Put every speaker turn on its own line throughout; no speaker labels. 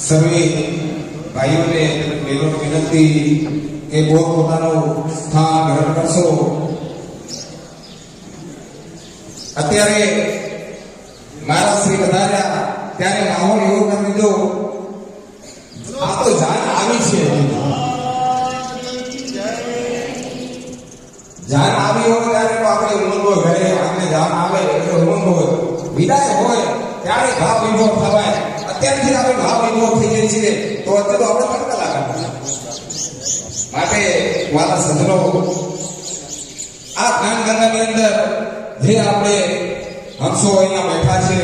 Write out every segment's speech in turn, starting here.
સર્વે ભાઈઓને બહેનોને વિનંતી કે પોતાનું સ્થાન ગ્રહણ કરશો. અત્યારે મારા શ્રી વધાર્યા ત્યારે માહોલ એવો કરી દીધો, આ તો જાન આવી છે, જાન આવી હોય ત્યારે તો આપણે ઉમંગ હોય, ઘરે આપણે જાન આવે એટલે ઉમંગ હોય, વિદાય હોય ત્યારે ભાવ વિભોર થવાય. અત્યારથી આપણે ભાવ એવો થઈ જાય છે તો અત્યારે તો આપણે તડકા લાગે. માટે મારા સજ્જનો આ જ્ઞાન ગંગાની અંદર જે આપણે હંસો અહીંયા બેઠા છે,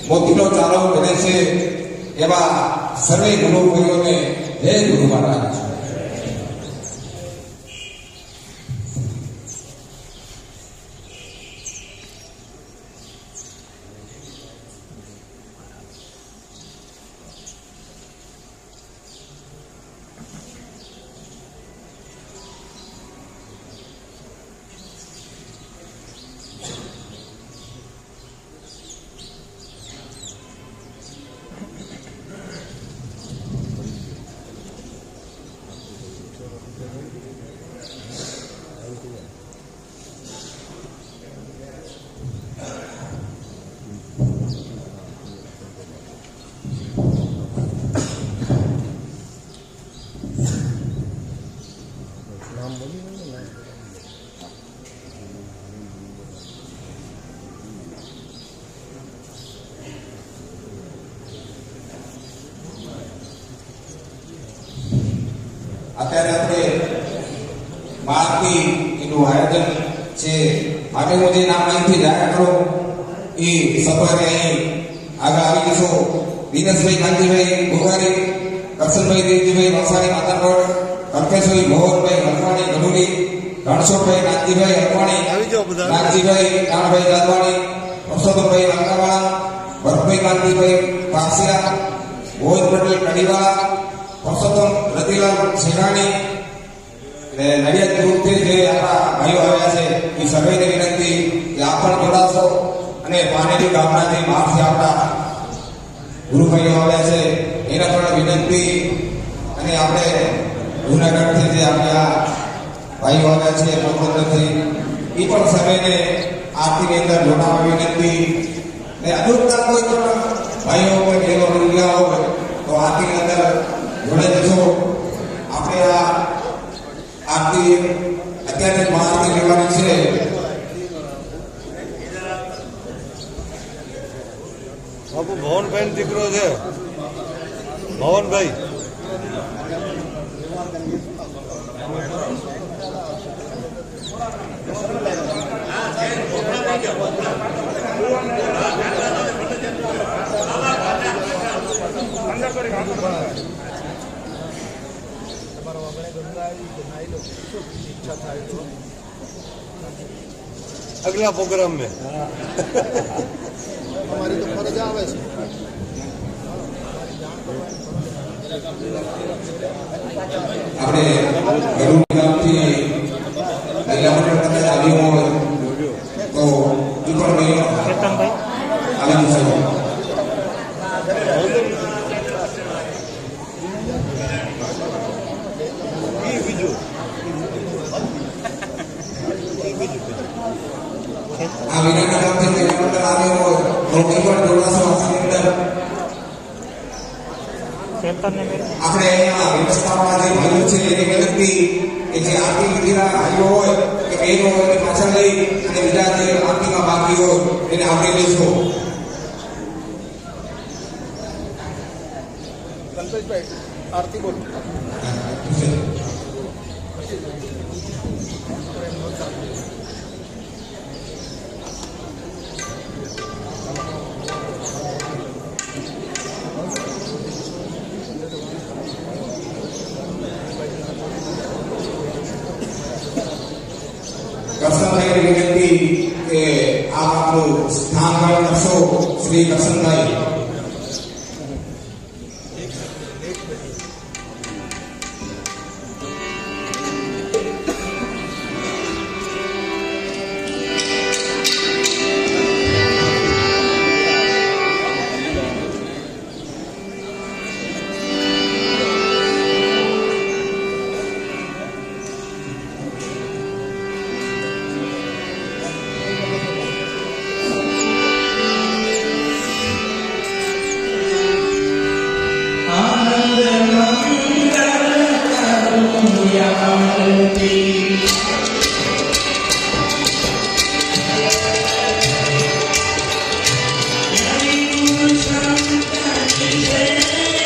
મોતીનો ચારો કરે છે, એવા સર્વે ગુરુ ભાઈઓને જય ગુરુ મહારાજ. અત્યારે આપણે બારથી એનું આયોજન છે. માટે હું જે નામ અહીંથી જાહેર કરું એ સફરે અહીં આગળ આવી જશો. દિનેશભાઈ કાંતિભાઈ ગોગારી, કરશનભાઈ દેવજીભાઈ વલસાડી માતાકોટ, કલ્પેશભાઈ મોહનભાઈ હરવાણી ગઢુડી, રણછોડભાઈ નાગજીભાઈ હરવાણી, નાગજીભાઈ નાણભાઈ જાદવાણી, પરસોત્તમભાઈ વાંકાવાળા, ભરતભાઈ કાંતિભાઈ પાસિયા, મોહિત પટેલ કડીવાળા, પરસોત્તમ રતિલાલ શેરાણી અને નડિયાદ ગ્રુપથી જે આપણા ભાઈઓ આવ્યા છે એ સર્વેને વિનંતી કે આપ પણ જોડાશો. અને પાનેરી ગામડાથી બહારથી આપણા ગુરુભાઈઓ આવ્યા છે એને પણ વિનંતી. અને આપણે જૂનાગઢથી જે આપણા ભાઈઓ આવ્યા છે પોરબંદરથી એ પણ સર્વેને આરતીની અંદર જોડાવા વિનંતી. અને અનુરૂપતા કોઈ પણ ભાઈઓ કોઈ બહેનો ગયા હોય તો આરતીની અંદર જોડે જશો. આપણે આ આરતી અત્યારે મહાઆરતી લેવાની છે.
બાપુ ભવનભાઈ દીકરો છે, ભવનભાઈ. अगला प्रोग्राम में
हमारी तो फर्ज आवे છે.
આપણે ગરુડ ગામથી મહિલા મંડળ કદાચ આવ્યું હોય તો એ પણ કેતનભાઈ આવી જશે. આ વિરાના ગામથી મહિલા મંડળ આવ્યું હોય તો એ પણ જોડાશો. આપણે અહીંયા વ્યવસ્થામાં જે ભાઈઓ છે એની વિનંતી કે જે આરતી વિધિના ભાઈઓ હોય કે બહેનો હોય એને પાછળ લઈ અને બીજા જે આરતીમાં બાકી હોય એને આવરી લઈશું.
કલ્પેશભાઈ આરતી બોલ.
કરશનભાઈ વિનંતી કે આપ આપણું સ્થાન ગ્રહણ કરશો. Shri Karshanbhai.
Hare Krishna, Hare Krishna.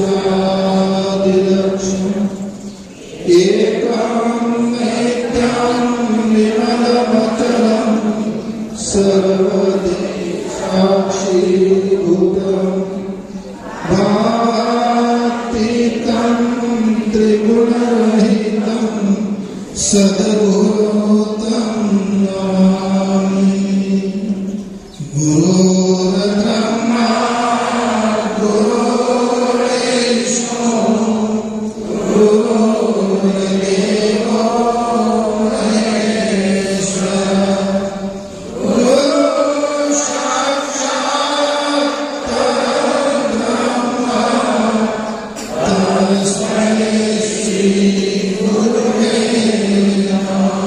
सहस्रादिलक्ष्यम् एकं नित्यं निर्मलमचलं सर्वदि साक्षीभूतम् भावातीतं त्रिगुणरहितं सद्गुरुतं नमामि। गुरुर्ब्रह्मा गुरुर्विष्णु गुरुर्देवो महेश्वरः गुरुः साक्षात् परब्रह्म तस्मै श्रीगुरवे नमः।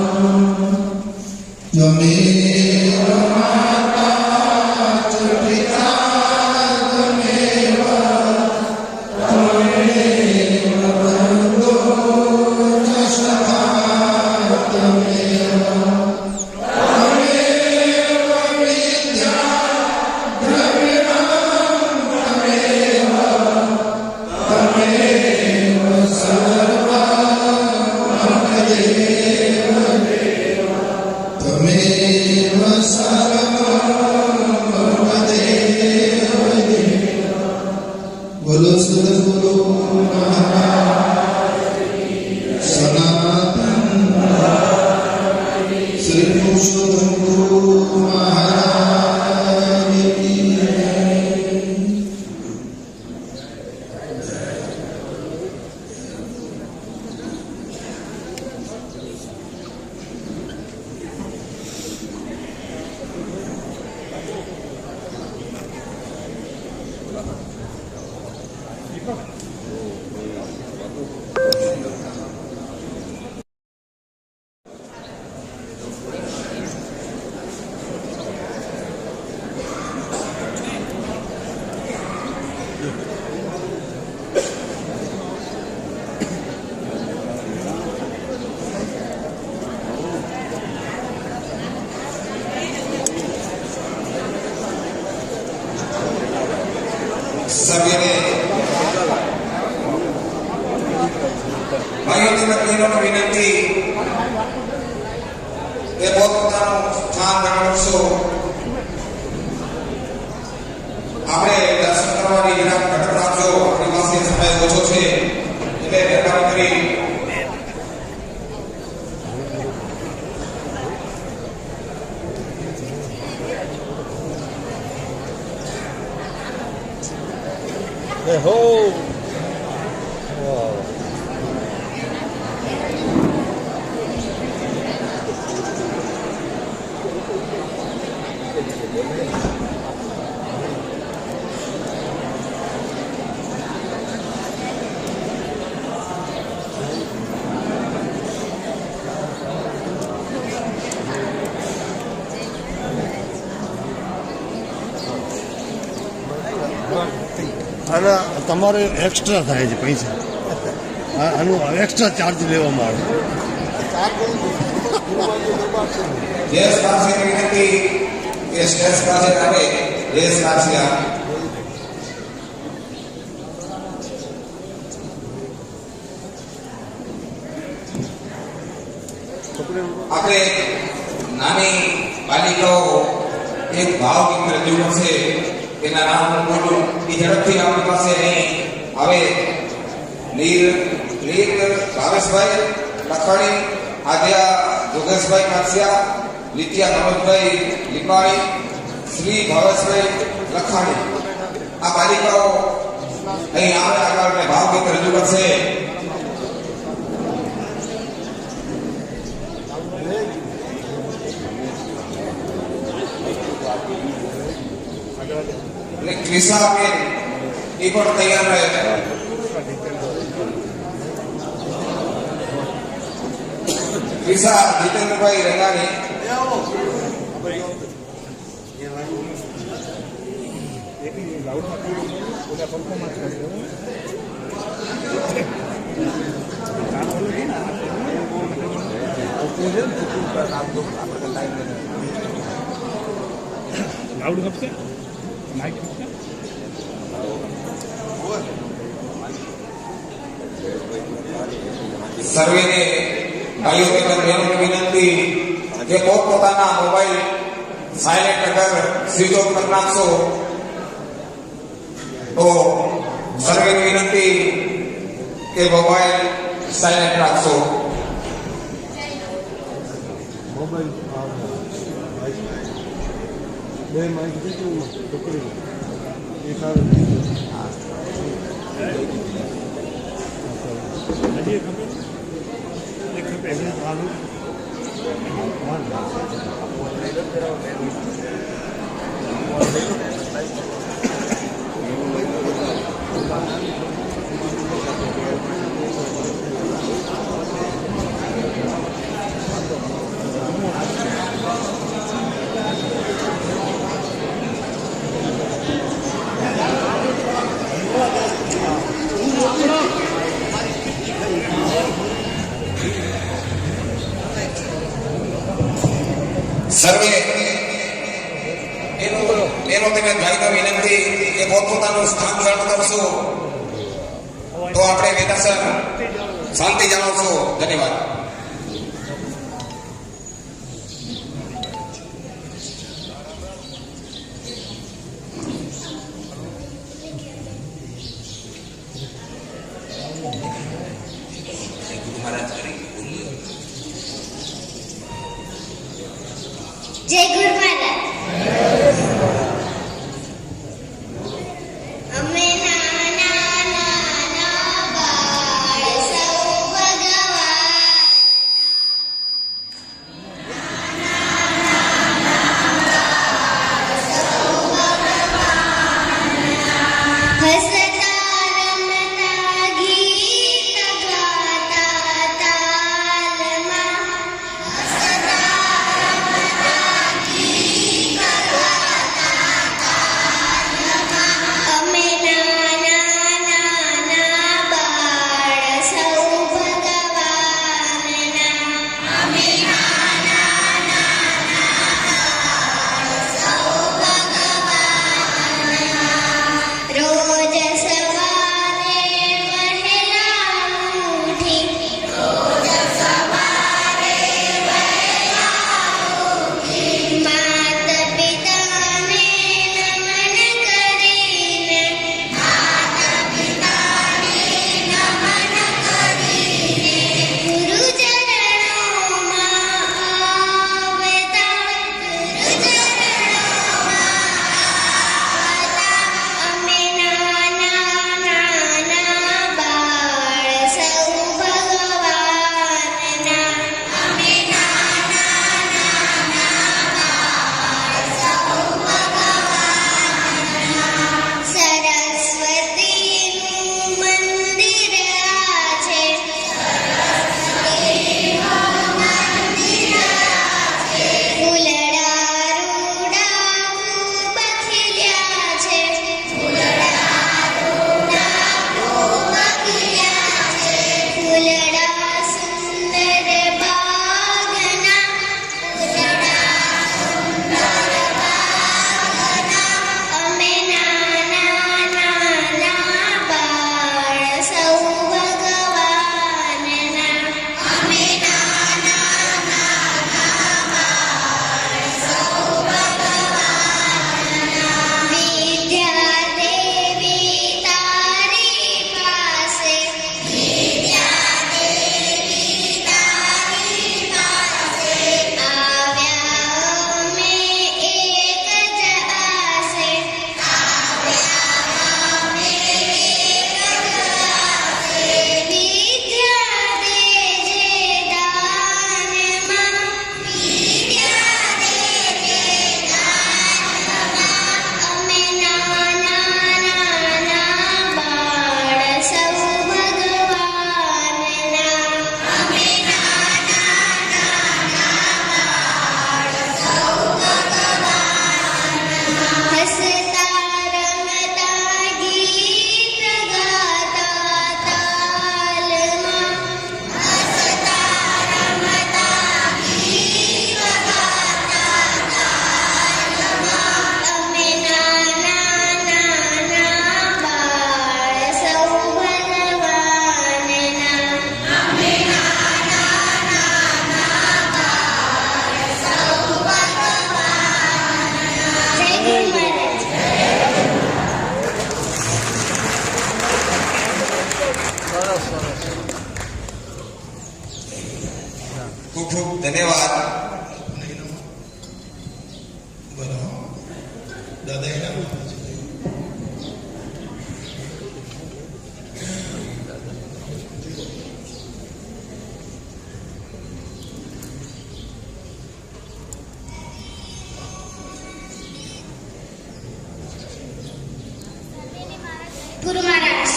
त्वमेव माता च पिता त्वमेव त्वमेव बन्धुः च सखा त्वमेव त्वमेव विद्या द्रविणं त्वमेव त्वमेव सर्वं मम देव त्वमेव सर्वं मम देव। बोलो सद्गुरु महाराज सनातन श्री पुरुषोत्तम गुरु महाराज की जय।
સભ્યને ભાઈઓને બહેનોને વિનંતી કે પોતાનું સ્થાન બનાવશો. આપણે દર્શન કરવાની જરાક ઘટક રાખજો. આપણી પાસે સમય ઓછો છે એટલે મહેરબાની કરી
હો આના તમારે એક્સ્ટ્રા થાય છે પૈસા. આનું એક્સ્ટ્રા ચાર્જ લેવામાં આવે.
જયેશ પાસેની વિનંતી કે સ્ટેજ પાસે આવે. જયેશ પાસે આપણે નાની બાલિકાઓ એક ભાવ ગીત રજૂ કરશે. તેના નામ બોલું એ ઝડપથી આપણી પાસે અહીં આવે. લીર ભાવેશભાઈ લખાણી, આદ્યા જોગેશભાઈ કાસિયા, લીટિયા મનોજભાઈ લીંબાણી, શ્રી ભાવેશભાઈ લખાણી. આ બાલિકાઓ અહીં આવે આગળ ભાવ ગીત રજૂ કરશે. અને ક્રિસા બેન એ પણ તૈયાર રહે. ક્રિસા જીતેન્દ્રભાઈ રંગાણી.
લાઉડ ખપશે માઇક ખપશે
સર્વેને ભાઈઓ તેમજ બહેનોને વિનંતી કે પોતપોતાના મોબાઈલ સાયલેન્ટ અગર સ્વિચ ઓફ કરી નાખશો તો સર્વેની વિનંતી કે મોબાઈલ સાયલેન્ટ રાખશો.
મોબાઈલ બે માઇક દીધું ટુકડી એક આવે હજી ખબર એક ખબર સારું
સર્વે એનો તમે ભાઈનો વિનંતી કે પોતપોતાનું સ્થાન ગ્રહણ કરશો તો આપણે વેદાસર શાંતિ જાળવશો. ધન્યવાદ.
જય ગુરુ મહારાજ. અમે નાના નાના બાળ સૌ ભગવાન હસતા રમતા ગીત ગાતા તાલમાં હસતા રમતા
ખૂબ ખૂબ ધન્યવાદ.
દાદા એના
ગુરુ મહારાજ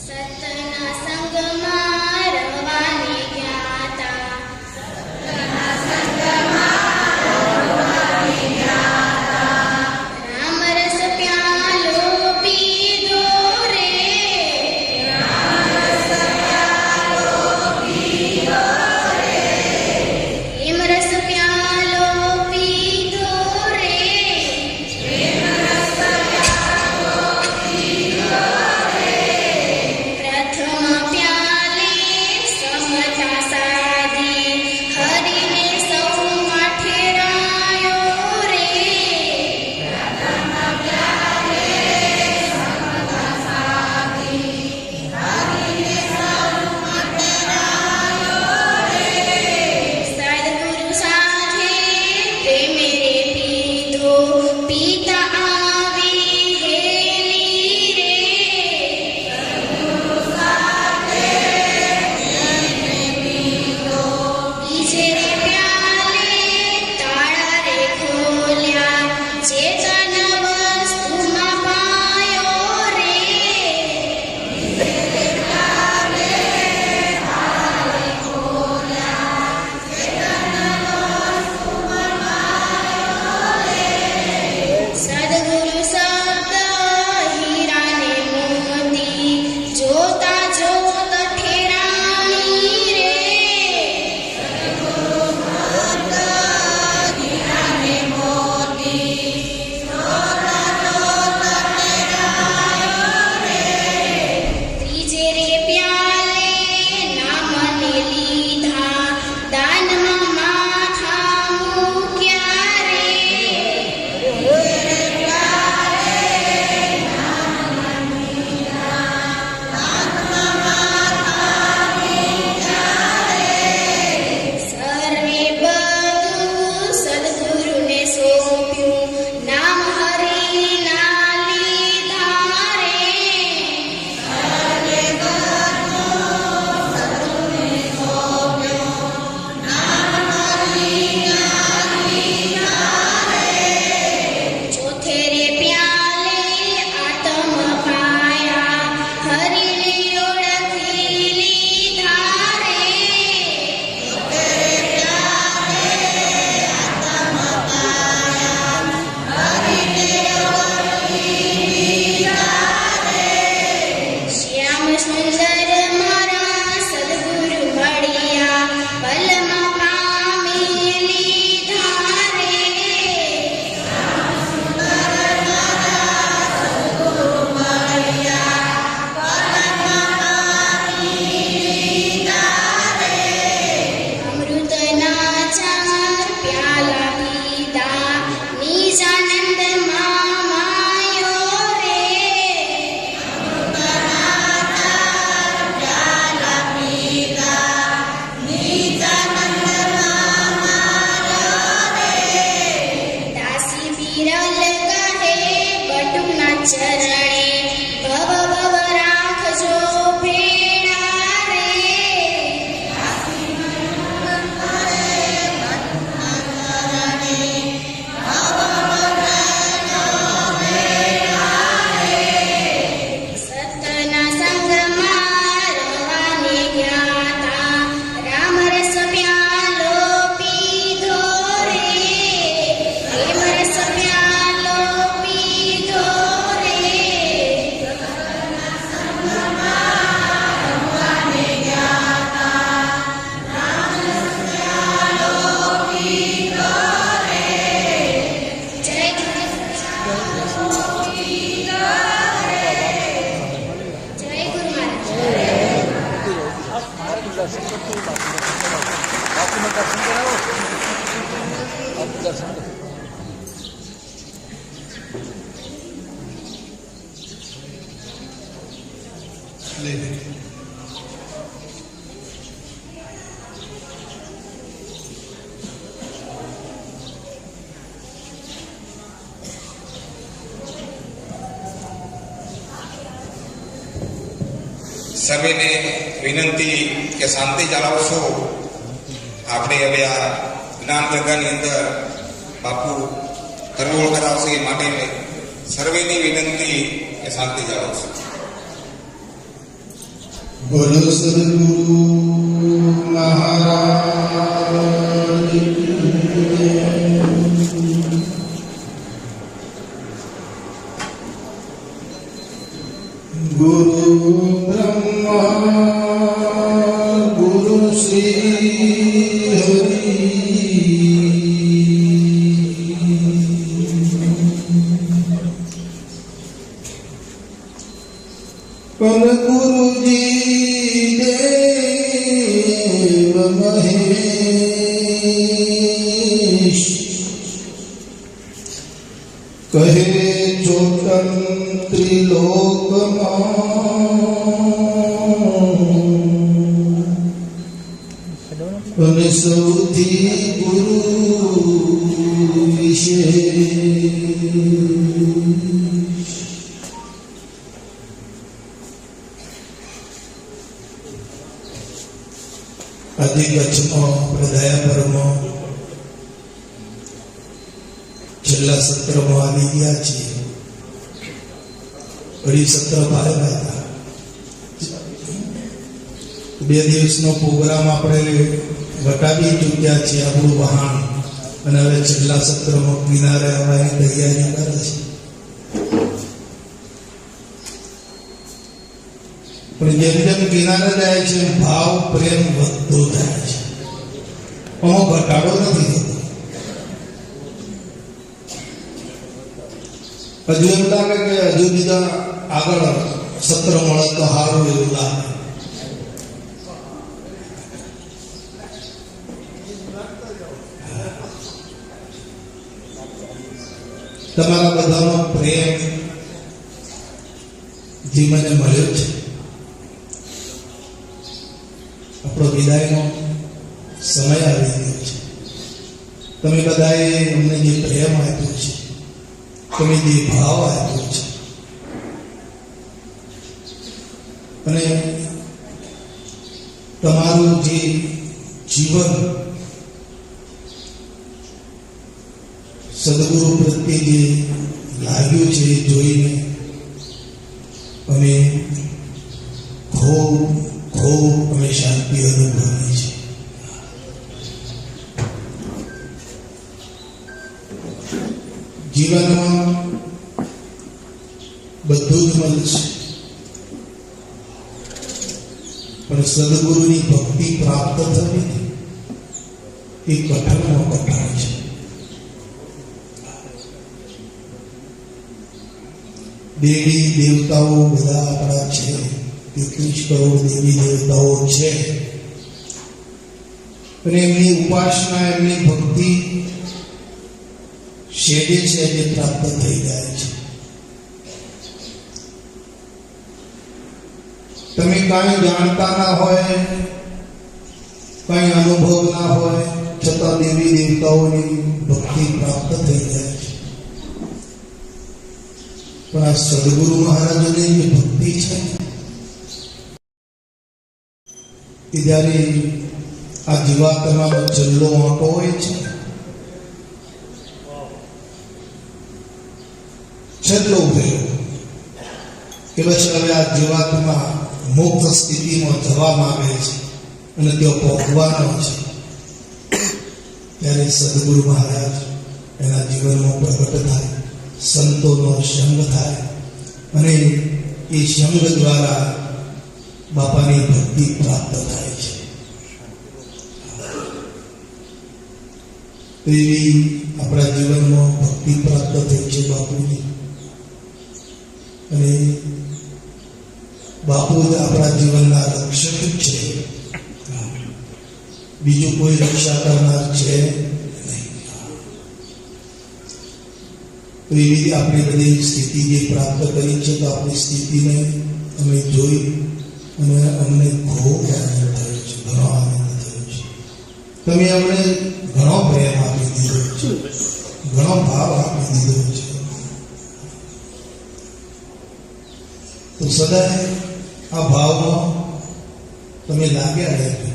સતના સંગમાં રમવાને ગયા તા. રામ રસ પ્યાલો પીધો રે. પ્રેમ રસ પ્યાલો પીધો રે. પ્રથમ પ્યાલે સમતા સાધી હરિને સૌમાં ઠેરાયો રે. સદગુરુ સાથે પ્રેમે રે પીધો પિતા આવી હેલી રે. બીજે રે પ્યાલે તાળા રે ખોલ્યા ચેતન વસ્તુમાં પાયો રે. સદગુરુ શબ્દ હીરાને મોતી જોતા જોત ઠેરાણી રે. ત્રીજે રે પ્યાલે નામને લીધા દાનમાં માથા મૂક્યા રે. સર્વે બધું સદગુરુને સોંપ્યું નામ હરિના લીધા રે. ચોથે રે પ્યાલે આત્મ પાયા હરિને ઓળખી લીધા રે. શ્યામ સુંદર મારા સદગુરુ મળ્યા પલમાં પામી લીધા રે. અમૃતના ચાર પ્યાલા પીધા નિજાનંદમાં માયો રે. દાસી બિરલ કહે બટુના ચરણે ભવ ભવ રાખજો ભેળા રે. સતના સંગમાં રમવાને ગયા તા. રામ રસ પ્યાલો પીધો રે. પ્રેમ રસ પ્યાલો પીધો રે. જય જય ગુરુ મહારાજ.
દર્શન કરતું બાપુને દર્શન કરાવો. બાપુ દર્શન કરો.
લે લે
સર્વેને વિનંતી કે શાંતિ જાળવશો. આપણે હવે આ જ્ઞાન ગંગાની અંદર બાપુ તરવોળ કરાવશે એ માટે સર્વેની વિનંતી કે શાંતિ જાળવશો.
બોલો સદગુરુ મહારાજ કી જય. ગુરુ બ્રહ્મા ગુરુ શ્રી હરિ પર ગુરુજી દેવ મહેશ કહે ચોટન ત્રિલોકમાં અને સૌથી ગુરુ વિશેષ. આજે કચ્છમાં પ્રદાયા પરમાં છેલ્લા સત્રમાં આવી ગયા છીએ. અઢી સત્ર ભારત હતા. 2 દિવસનો પ્રોગ્રામ આપણે વટાવી ચૂક્યા છીએ આપણું વહાણ, અને હવે છેલ્લા સત્રમાં કિનારે આવવાની તૈયારી કરે છે. પણ જેમ જેમ કિનારે જાય છે ભાવ પ્રેમ વધતો જાય છે. આમાં ઘટાડો નથી થતો. હજુ એમ લાગે કે હજુ બીજા આગળ સત્ર મળે તો સારું એવું લાગે. તમારા બધાનો પ્રેમ જે મને મળ્યો છે, આપણો વિદાયનો સમય આવી ગયો છે. તમે બધાએ અમને જે પ્રેમ આપ્યો છે, તમે જે ભાવ આપ્યો છે, અને તમારું જે જીવન સદગુરુ પ્રત્યે જે લાગ્યું છે એ જોઈને અમે ખૂબ અમે શાંતિ અનુભવી છે. જીવનમાં બધું જ મળશે, પણ સદગુરુની ભક્તિ પ્રાપ્ત થવી એ કઠણમાં કઠણ છે. દેવી દેવતાઓ બધા આપણા છે, 33 કરોડ દેવી દેવતાઓ છે, અને એમની ઉપાસના એમની ભક્તિ શેડે છે જે પ્રાપ્ત થઈ જાય છે. તમે કાંઈ જાણતા ના હોય, કાંઈ અનુભવ ના હોય, છતાં દેવી દેવતાઓની ભક્તિ પ્રાપ્ત થઈ જાય છે. પણ આ સદગુરુ મહારાજોની જે ભક્તિ છે એ જ્યારે આ જીવાત્માનો છેલ્લો આંટો હોય છે, છેલ્લો ઉભેલો કે બસ હવે આ જીવાત્મા મુક્ત સ્થિતિમાં જવા માંગે છે અને તેઓ પહોંચવાનો છે, ત્યારે સદગુરુ મહારાજ એના જીવનમાં પ્રગટ થાય, સંતોનો સંગ થાય, અને એ સંગ દ્વારા બાપાની ભક્તિ પ્રાપ્ત થાય છે. એવી આપણા જીવનમાં ભક્તિ પ્રાપ્ત થઈ છે બાપુની, અને બાપુ જ આપણા જીવનના રક્ષક જ છે, બીજું કોઈ રક્ષા કરનાર છે નહીં. તો એવી આપણે બધી સ્થિતિ જે પ્રાપ્ત કરી છે, તો આપણી સ્થિતિને અમે જોઈ અને અમને ખૂબ આનંદ થયો છે, ઘણો આનંદ થયો છે. તમે અમને ઘણો પ્રેમ આપી દીધો છે, ઘણો ભાવ આપી દીધો છે. તો સદાય આ ભાવમાં તમે લાગ્યા રહેજો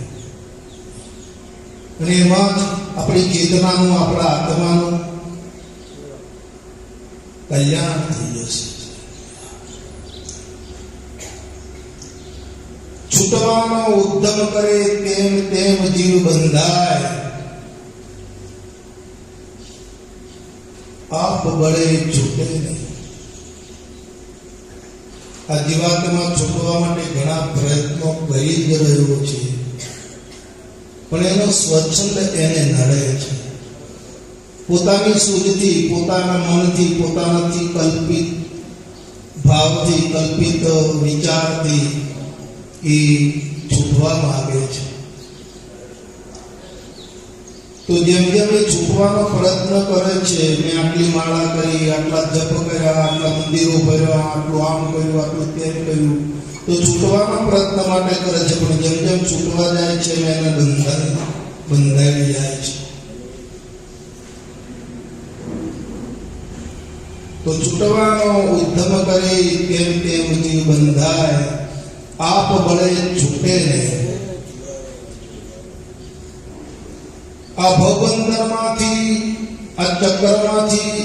અને એમાં જ આપણી ચેતનાનું આપણા આત્માનું કલ્યાણ થઈ જશે. છૂટવાનો ઉદ્યમ કરે તેમ તેમ જીવ બંધાય, આપ બળે છૂટે નહીં. આ જીવાત્મા છૂટવા માટે ઘણા પ્રયત્નો કરી જ રહ્યો છે, પણ એનો સ્વચ્છંદ એને નડે છે. પોતાની સૂઝથી, પોતાના મનથી, પોતાનાથી કલ્પિત ભાવથી, કલ્પિત વિચારથી એ છૂટવા માંગે છે. તો જેમ જેમ એ છૂટવાનો પ્રયત્ન કરે છે, મેં આટલી માળા કરી, આટલા જપ કર્યા, આટલા મંદિરો ભર્યા, આટલું આમ કર્યું, આટલું તેમ કર્યું, તો છૂટવાના પ્રયત્ન માટે કરે છે, પણ જેમ જેમ છૂટવા જાય છે એને બંધાઈ જાય છે. તો છૂટવાનો ઉદ્યમ કરે તેમ તેમ જીવ બંધાય, આપ બળે છૂટે નહીં. આ ભવબંધનમાંથી, આ ચક્રમાંથી,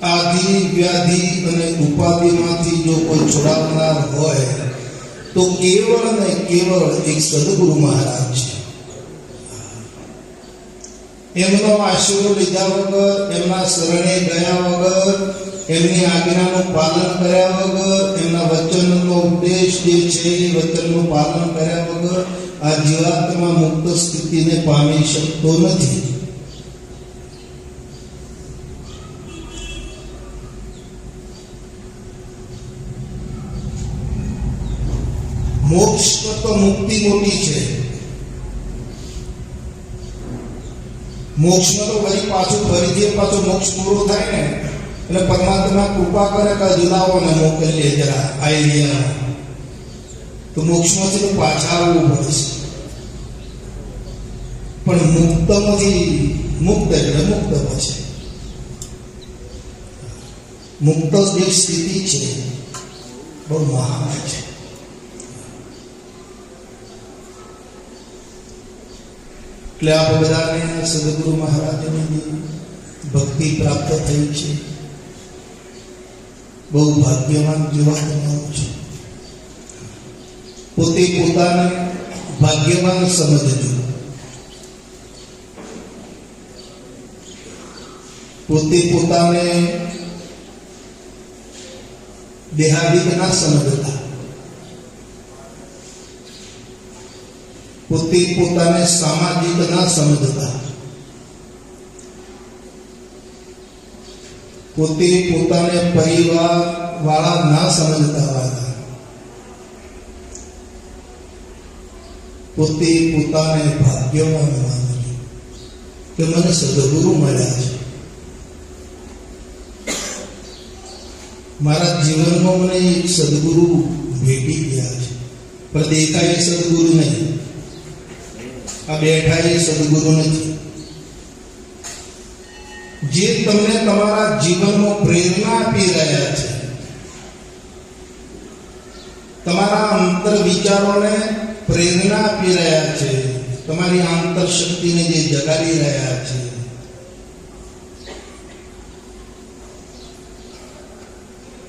આધિ વ્યાધિ અને ઉપાધિમાંથી જો કોઈ છોડાવનાર હોય તો કેવળ ને કેવળ એક સદગુરુ મહારાજ છે. એમનો આશરો લીધા વગર, એમના શરણે ગયા વગર, એમની આજ્ઞાનું પાલન કર્યા વગર, એમના વચનનો ઉપદેશ જે છે એ વચનનું પાલન કર્યા વગર આ જીવાત્મા મુક્ત સ્થિતિને પામી શકતો નથી. મોક્ષ તો મુક્તિ મોટી છે. મોક્ષમાં તો વળી પાછું ફરીથી પાછો મોક્ષ પૂરો થાય ને એટલે પરમાત્મા કૃપા કરે કે જુલાઓને મોકલીએ જરા આઈડિયા, તો મોક્ષમાંથી તો પાછા આવવું પડશે. પણ મુક્તમાંથી મુક્ત એટલે મુક્ત પછી મુક્ત જે સ્થિતિ છે બહુ મહાન છે. એટલે આપ બધાને સદગુરુ મહારાજની ભક્તિ પ્રાપ્ત થઈ છે. બહુ ભાગ્યવાન જીવાત્માઓ છે. પોતે પોતાને ભાગ્યવાન સમજજો. પોતે પોતાને દેહાદિક ના સમજતા, પોતે પોતાને સામાજિક ના સમજતા, પોતે પોતાને પરિવાર વાળા ના સમજતા હતા, પોતે પોતાને ભાગ્યવાન માનજો કે મને સદગુરુ મળ્યા છે. મારા જીવનમાં મને એક સદગુરુ ભેટી ગયા છે, પણ દેખાય એ સદગુરુ નહીં, આ બેઠા એ સદગુરુ નથી. જે તમને તમારા જીવનમાં પ્રેરણા આપી રહ્યા છે, તમારા અંતર વિચારોને પ્રેરણા આપી રહ્યા છે, તમારી આંતર શક્તિને જે જગાડી રહ્યા છે,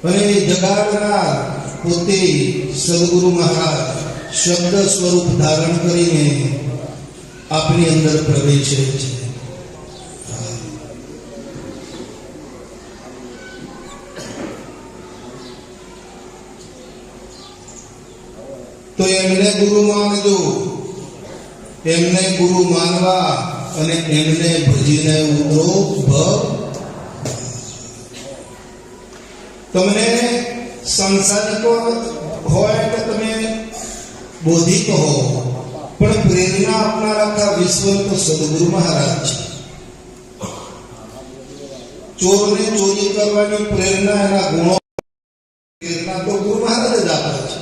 અને જગાડનાર પોતે સદગુરુ મહારાજ શબ્દ સ્વરૂપ ધારણ કરીને આપની અંદર પ્રવેશે છે. તો એમને ગુરુ માનજો, એમને ગુરુ માનવા અને એમને ભજીને ઉતરો ભવ. તમને સંસારિકો હોય કે તમે બોધિક હો, પણ પ્રેરણા આપનાર આખા વિશ્વ તો સદગુરુ મહારાજ છે. ચોરને ચોરી કરવાની પ્રેરણા, એના ગુણો પ્રેરણા તો ગુરુ મહારાજ જ આપે છે,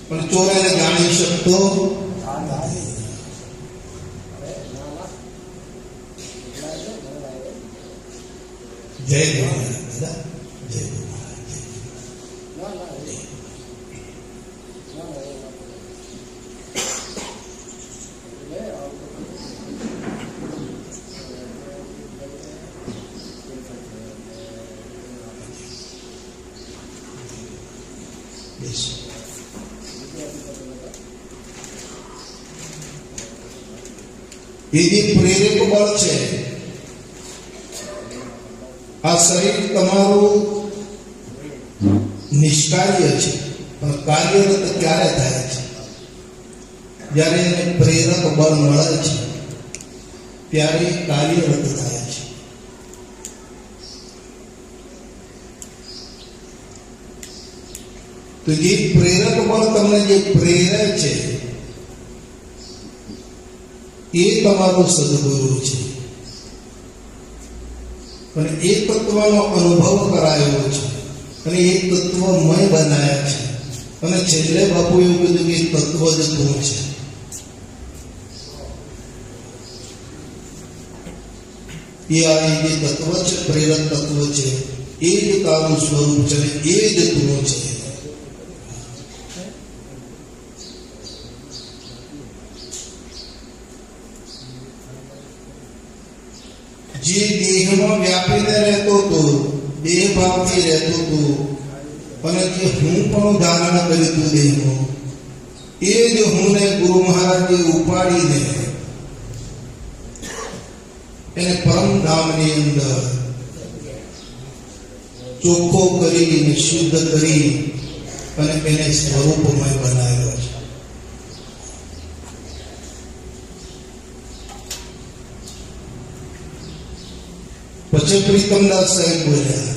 પણ ચોર એને જાણી શકતો નથી. જય ગુરુ મહારાજ, જય ગુરુ મહારાજ. બેસો. એ જે પ્રેરક બળ છે, આ શરીર તમારું નિષ્કાર્ય છે, પણ કાર્યરત ક્યારે થાય છે? જ્યારે એને પ્રેરક બળ મળે છે ત્યારે કાર્યરત થાય છે. તો જે પ્રેરક બળ તમને જે પ્રેરે છે એ તમારો સદગુરુ છે, અને એ તત્વનો અનુભવ કરાયો છે, અને એ તત્વમય બનાયા છે. અને છેલ્લે બાપુ એવું કીધું કે તત્વ જ તું છે. એ આ જે તત્વ છે, પ્રેરક તત્વ છે, એ જ તારું સ્વરૂપ છે, એ જ તું છે. જે દેહમાં વ્યાપીને રહેતો હતો, દેહ ભાવથી રહેતો હતો, અને જે હું પણ ધારણ કર્યું હતું દેહમાં, એ જ હુંને ગુરુ મહારાજે ઉપાડીને એને પરમધામની અંદર ચોખ્ખો કરીને શુદ્ધ કરી અને એને સ્વરૂપમય બનાવ્યો છે. પછી પ્રીતમદાસ સાહેબ બોલ્યા,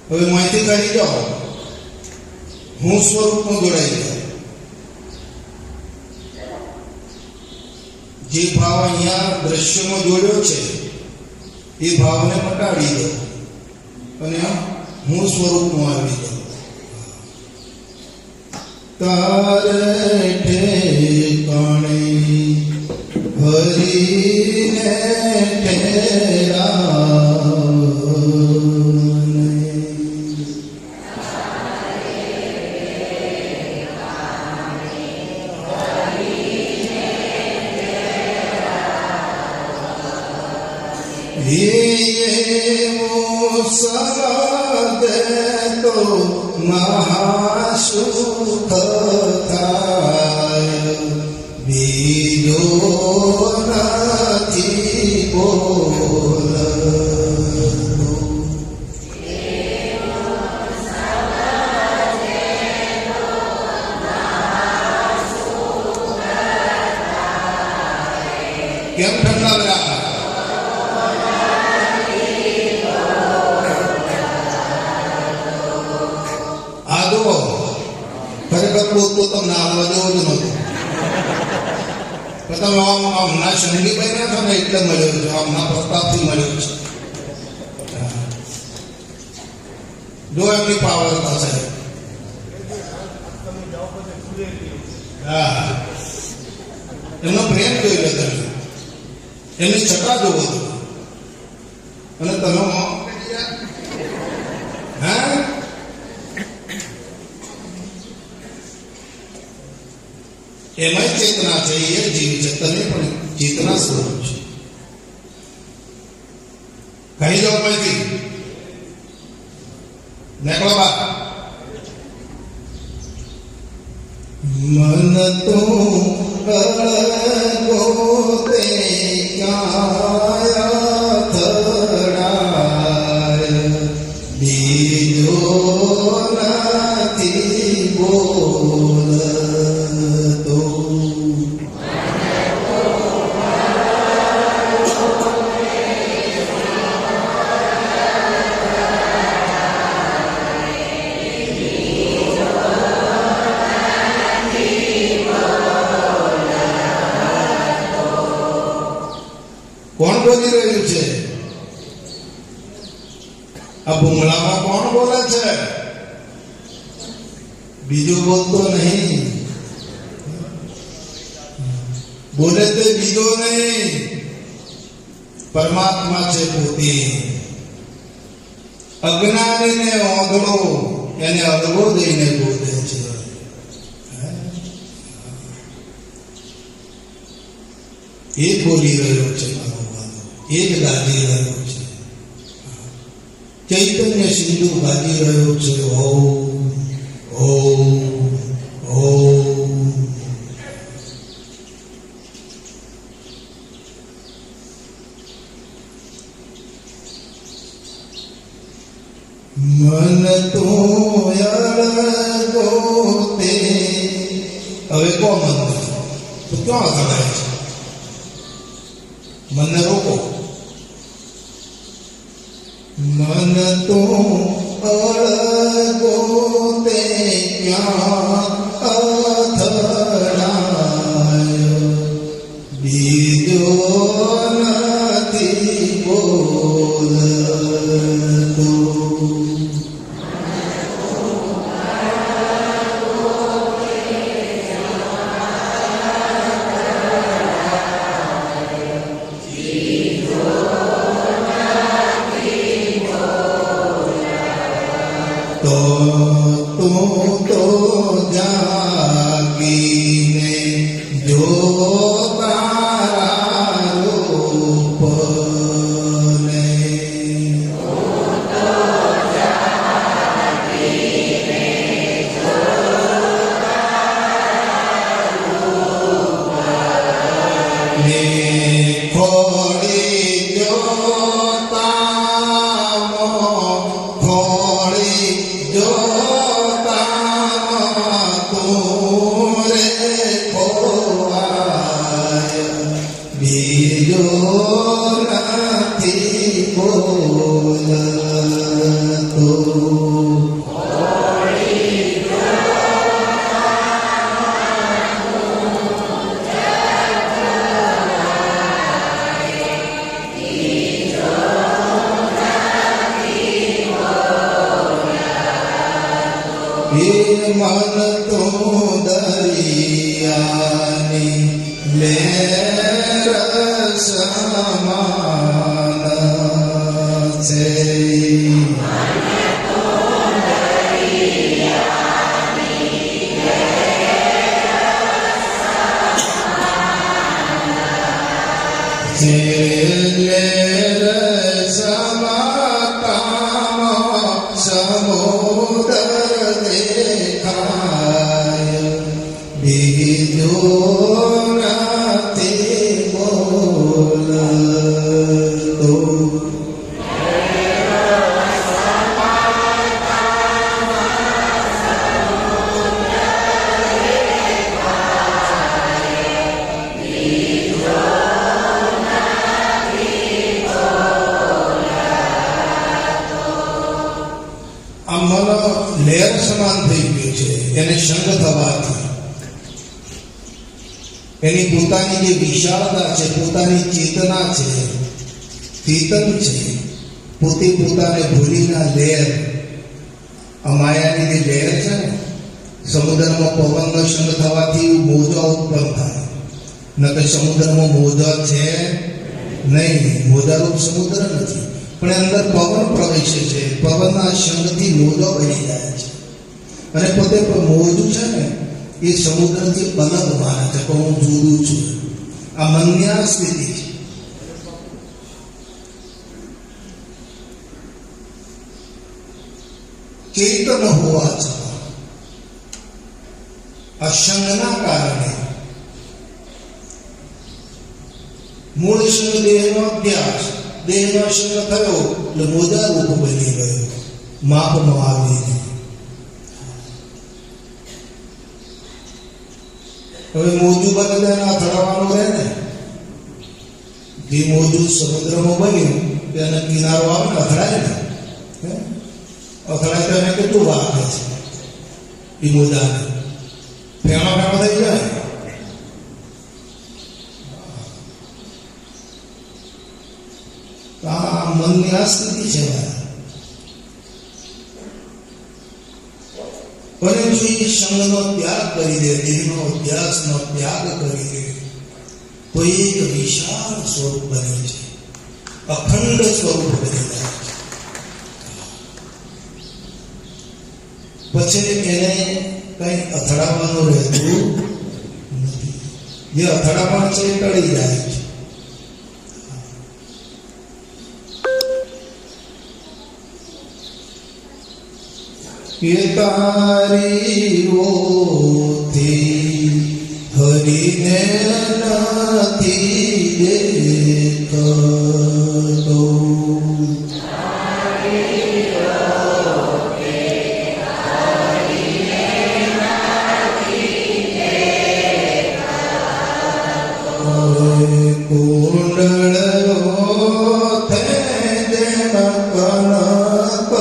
હવે માહિતી કાઢી જાઓ, હું સ્વરૂપમાં જોડાઈ જાઉં. જે ભાવ અહીંયા દ્રશ્યમાં જોડ્યો છે એ ભાવને મટાડી દો અને હું સ્વરૂપમાં આવી જાઉં. તારે ઠેકાણે હરીને તો મહાસુખ થાય, બીજો નથી બોલતો. કેમ ઠંડા રહ્યા? ખરેખર તો તમને આવવા જેવો જ નહોતો. તમે આમના શંગીભાઈ ના છો ને એટલે મળ્યો છે, આમના પ્રતાપથી મળ્યો છે. જો એમની પાવર થશે. હા, એમનો પ્રેમ જોઈ લો તમે, એમની છટા જોવો તમે, અને તમે હા એમાં ચેતના છે, એ જીવ છે, તમે પણ ચેતના સ્વરૂપ છે. કહી જાઓ પછી નીકળો બહાર. મન તો ગોતે ક્યાં થડાય, બીજો નથી બોલતો. કોણ બોલી રહ્યું છે? આ ભૂંગળામાં કોણ બોલે છે? બીજો બોલતો નહીં. બોલે તે બીજો નહીં, પરમાત્મા છે પોતે. અજ્ઞાનીને ઓગળો, એને અડગો દઈને બોલે છે. એ બોલી રહ્યો છે, એ જ ગાજી રહ્યો છે. ચૈતન્ય સિંધુ ગાજી રહ્યો છે ઓમ ઓમ ઓમ. મન તો ગોતે. હવે કો મન તો ક્યાં અથડાય છે? મનને રોકો. મન તો અળગોતે ક્યાં અથડાય, બીજો નથી બોલતો. તો જાગીને જો તારા રૂપને, ને ખોડી જોતા ખોડી જોતા તું રે ખોવાય, બીજો નથી બોલતો. મન તો દરિયાની લહેર સમાન છે, લહેર સમાતામાં સમુદ્ર દેખાય, બીજો નથી બોલતો. આ મન લહેર સમાન થઈ ગયું છે. એને સંગ થવાથી એની પોતાની જે વિશાળતા છે, પોતાની ચેતના છે, ચેતન છે, પોતે પોતાને ભૂલીના લહેર, આ માયાની જે લહેર છે ને, સમુદ્રમાં પવનનો સંગ થવાથી મોજા ઉત્પન્ન થાય. ન કે સમુદ્રમાં મોજા છે નહીં, મોજારૂપ સમુદ્ર નથી, પણ અંદર પવન પ્રવેશે છે. પવનના સંગથી મોજો બની જાય છે અને પોતે મોજું છે ને એ સમુદ્રથી અલગ માને છે કે હું જુદું છું. આ મનની આ સ્થિતિ છે. ચેતન હોવા છતાં આ સંગના કારણે મૂળ સંગ દેહનો અભ્યાસ, દેહનો સંગ થયો એટલે મોજા રૂપ બની ગયો, માપનો આવી નહીં. હવે મોજું બને તેને અથડાવવાનું રહે ને. જે મોજું સમુદ્રમાં બન્યું તેને કિનારો આવે ને અથડાય ને, અથડાય તો એને કેટલું વાગે છે એ મોજાને, ફેણો ફેણો થઈ જાય. આ મનની આ સ્થિતિ છે. પરંતુ એ સંગનો ત્યાગ કરી દે, દેહનો અભ્યાસનો ત્યાગ કરી દે, તો એક વિશાળ સ્વરૂપ બને છે, અખંડ સ્વરૂપ બની જાય છે. પછી એને કઈ અથડાવવાનું રહેતું નથી. જે અથડામણ છે એ ટળી જાય છે. કે તારી ઓથી હરિને નથી દેખતો. કુંડળો થે જેમ કનક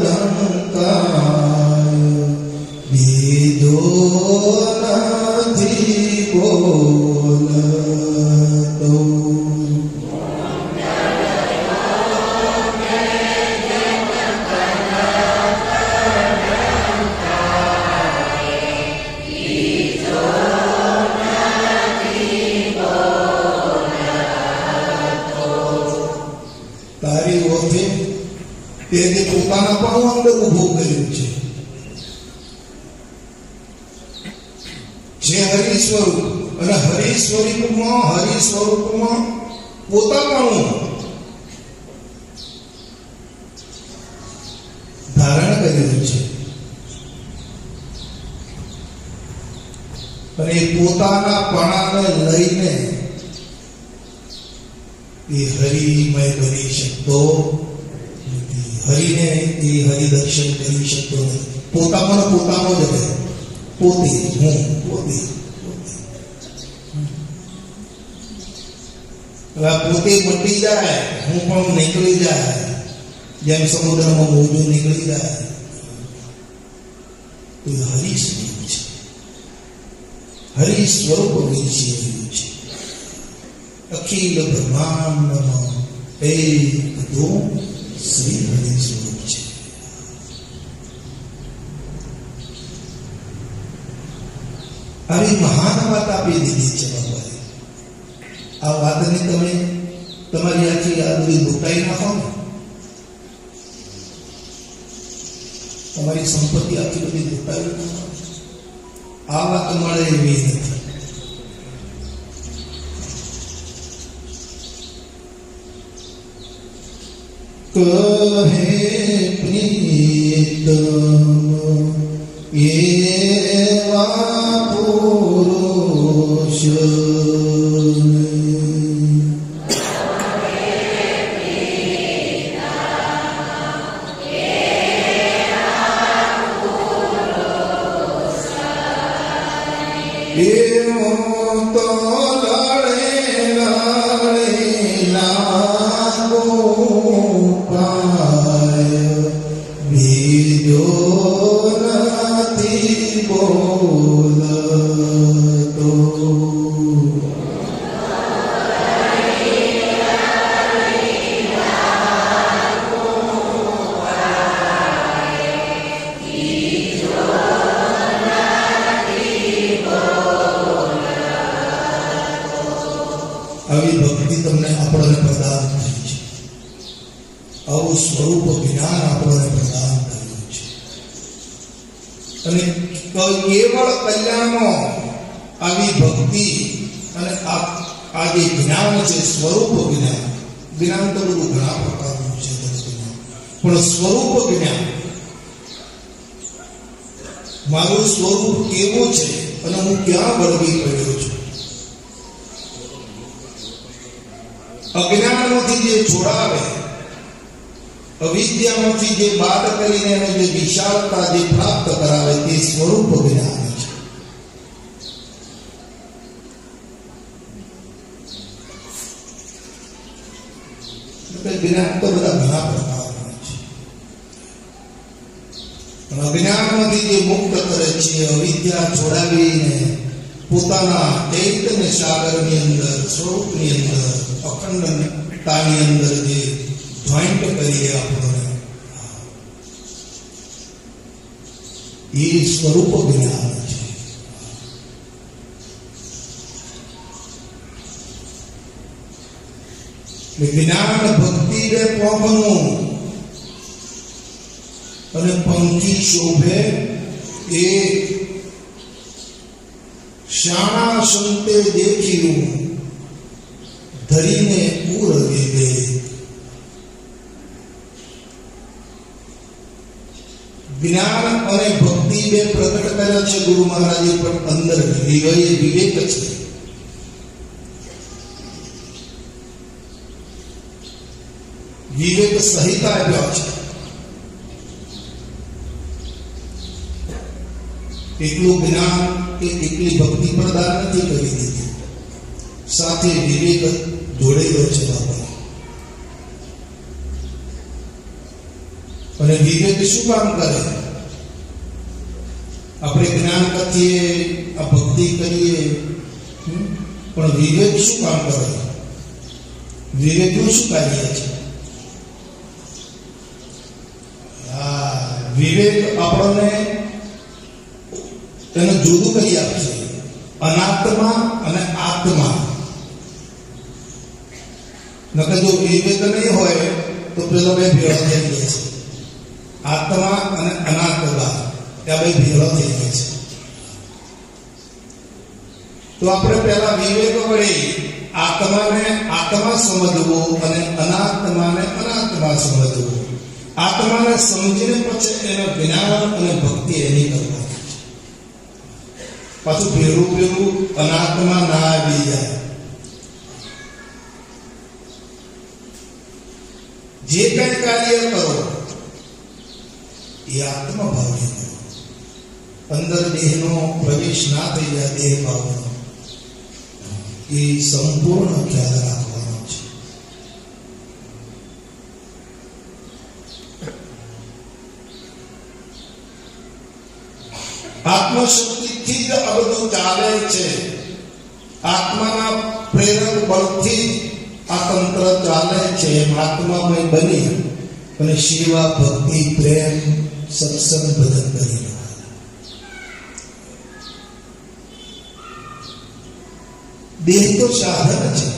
ઢંકાય, બીજો નથી બોલતો. તારી ઓથે તેને પોતાના પણ અંદર ઉભું કર્યું છે, જે હરિ સ્વરૂપ અને હરિ સ્વરૂપમાં પોતાપણું ધારણ કર્યું છે. અને પોતાના પણાને લઈને એ હરિમય બની શકતો નથી. હરિને એ હરિદર્શન કરી શકતો નથી. પોતાનો જ રહે, પોતે હું પોતે. હવે પોતે મટી જાય, હું પણ નીકળી જાય, જેમ સમુદ્રમાં મોજું નીકળી જાય. તો હરિ સ્વરૂપ છે, હરિ સ્વરૂપ વિશે છે. અખિલ બ્રહ્માંડમાં એકદમ શ્રી હરિ સ્વરૂપ છે. આવી મહાન વાત આપી દીધી છે બાબાએ. આ વાતને તમે તમારી આખી આ બધી લૂંટાઈ નાખો ને, તમારી સંપત્તિ આખી બધી લૂંટાઈ નાખો, આ વાત મળે એવી નથી. કહે પ્રીતમ એવા પુરુષ એવો તો લડે લાગો પાય, બીજો નથી બોલતો. આવી ભક્તિ તમને આપણને પ્રદાન થઈ છે, આવું સ્વરૂપ જ્ઞાન આપણને પ્રદાન કર્યું છે. અને કેવળ કલ્યાણમાં આવી ભક્તિ અને આ જે જ્ઞાન છે, સ્વરૂપ જ્ઞાન. જ્ઞાન તો બધું ઘણા પ્રકારનું છે જગતમાં, પણ સ્વરૂપ જ્ઞાન, મારું સ્વરૂપ કેવું છે અને હું ક્યાં વળગી પડ્યો છું. અજ્ઞાનમાંથી જે છોડાવે, અવિદ્યામાંથી જે બાદ કરીને એને જે વિશાળતા જે પ્રાપ્ત કરાવે, તે સ્વરૂપ જ્ઞાન છે. જ્ઞાન તો બધા ઘણા પ્રકારના છે. અજ્ઞાનમાંથી જે મુક્ત કરે છે, અવિદ્યા છોડાવીને પોતાના ચૈતન્ય સાગરની અંદર, સ્વરૂપની અંદર, અખંડતાની અંદર જે જોઈન્ટ કરીએ આપણને, એ સ્વરૂપ જ્ઞાન છે. જ્ઞાન ભક્તિ રે પોગનું અને પંખી શોભે એ શાણા સંતે દેખ્યું ધરીને પૂર દીધે. જ્ઞાન અને ભક્તિ બે પ્રગટ કર્યા છે ગુરુ મહારાજે, પણ અંદર વિવેક છે. વિવેક સહિત આવ્યો છે. એટલું જ્ઞાન કે એટલી ભક્તિ પ્રદાન નથી કરી દીધી, સાથે વિવેક જોડેલો છે બાપા. અને વિવેક શું કામ કરે? આપણે જ્ઞાન કથીએ, આ ભક્તિ કરીએ, પણ વિવેક શું કામ કરે? વિવેકનું શું કાર્ય છે? વિવેક આપણને એને જુદું કરી આપશે, અનાત્મા અને આત્મા. નકર જો વિવેક નહીં હોય તો પેલો બે ભેળો થઈ જાય છે. આત્મા અને અનાત્મા ત્યાં બે ભેળો થઈ જાય છે. તો આપણે પહેલા વિવેક વડે આત્માને આત્મા સમજવો અને અનાત્માને અનાત્મા સમજવો. આત્માને સમજીને પછી એનો જ્ઞાન અને ભક્તિ એની કરવાની છે. પાછું ભેરું અનાત્મા ના આવી જાય. જે કઈ કાર્ય કરો એ આત્મભાવને કરો. અંદર દેહનો પ્રવેશ ના થઈ જાય, દેહ ભાવનો. એ સંપૂર્ણ ખ્યાલ રાખવાનો છે. આત્મશક્તિથી જ આ બધું ચાલે છે. આત્માના પ્રેરક બળથી આ તંત્ર ચાલે છે. આત્મામય બની અને સેવા, ભક્તિ, પ્રેમ, સત્સંગ ભજન કરી રહ્યા. દેહ તો સાધન છે,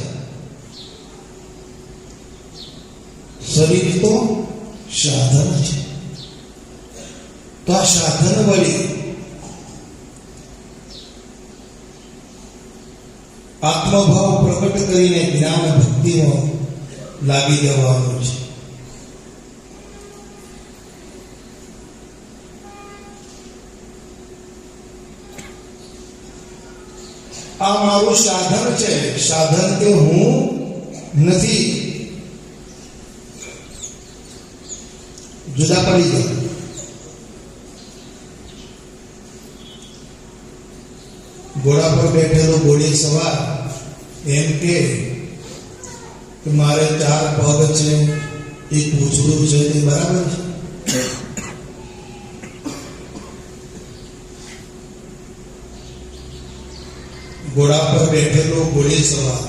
શરીર તો સાધન છે. તો આ સાધન વળી આત્મભાવ પ્રગટ કરીને જ્ઞાન ભક્તિમાં લાગી જવાનું છે. આ મારું સાધન છે. સાધન કે હું નથી, જુદા પડી જાય. ઘોડા પર બેઠેલો ઘોડે સવાર એમ કે મારે 4 પગ છે, એક પૂંછડું છે, તે બરાબર છે? ઘોડા પર બેઠેલો ઘોડે સવાર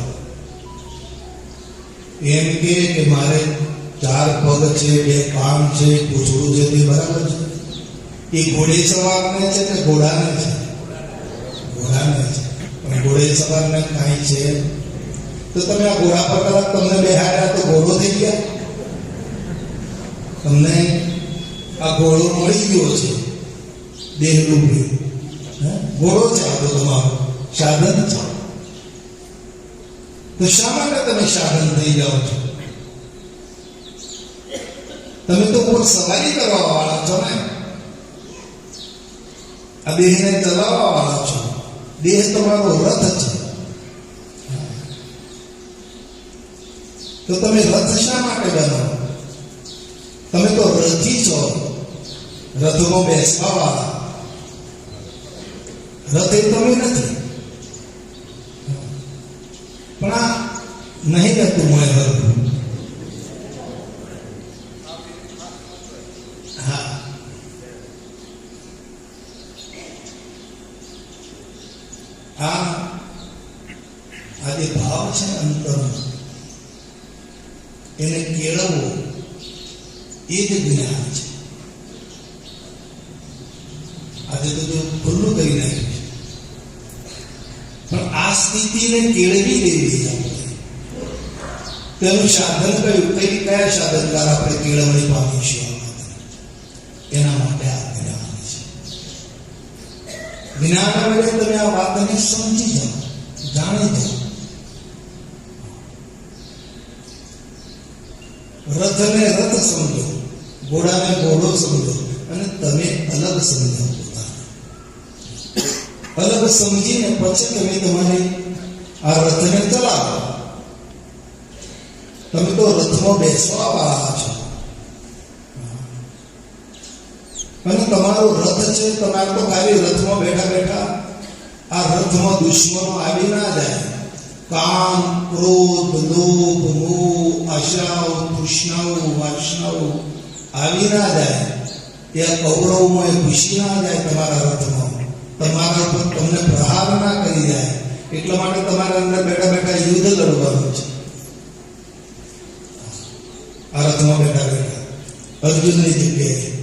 એમ કે મારે 4 પગ છે, 2 કાન છે, પૂંછડું છે, તે બરાબર છે? એ ઘોડે સવારને છે કે ઘોડાને છે? ઘોડે સવારને કાંઈ છે તો તમે આ ઘોડા પર કદાચ તમને બેહાડ્યા તો ઘોડો થઈ ગયા? તમને આ ઘોડો મળી ગયો છે, દેહ રૂપી ઘોડો છે. આ તો તમારો સાધન છે. તો શા માટે તમે સાધન થઈ જાઓ છો? તમે તો ઉપર સવારી કરવા વાળા છો ને, આ દેહને ચલાવવા વાળા છો. દેહ તમારો રથ છે. તો તમે રથ શા માટે બનો? તમે તો રથી છો, રથમાં બેસવા વાળા. રથ એ તમે નથી. પણ આ નહીં રહેતું મોય રથ. હા, આ જે ભાવ છે ને અંતરનો, એને કેળવવો એ જ જ્ઞાન છે. આજે તો જો ખુલ્લું કરી નાખ્યું છે, પણ આ સ્થિતિને કેળવી લેવી આપણે. તેનું સાધન કયું? કયા સાધન દ્વારા આપણે કેળવણી પામીશું? એના માટે આ જ્ઞાન છે. જ્ઞાન વડે તમે આ વાતને સમજી જાઓ, જાણી જાઓ. રથને રથ સમજો, ઘોડાને ઘોડો સમજો, અને તમે અલગ સમજાવો પોતાને. અલગ સમજીને પછી તમે તમારી આ રથને ચલાવો. તમે તો રથમાં બેસવા વાળા છો અને તમારો રથ છે. તમારે તો ખાલી રથમાં બેઠા બેઠા આ રથમાં દુશ્મનો આવી ના જાય. કામ, ક્રોધ, લોભ, મોહ, આશાઓ, તૃષ્ણાઓ, વાસનાઓ આવી ના જાય. એ કૌરવમાં એ ઘૂસી ના જાય તમારા રથમાં. તમારા પર તમને પ્રહાર ના કરી જાય. એટલા માટે તમારા અંદર બેઠા બેઠા યુદ્ધ લડવાનું છે. આ રથમાં બેઠા બેઠા અર્જુનની જગ્યાએ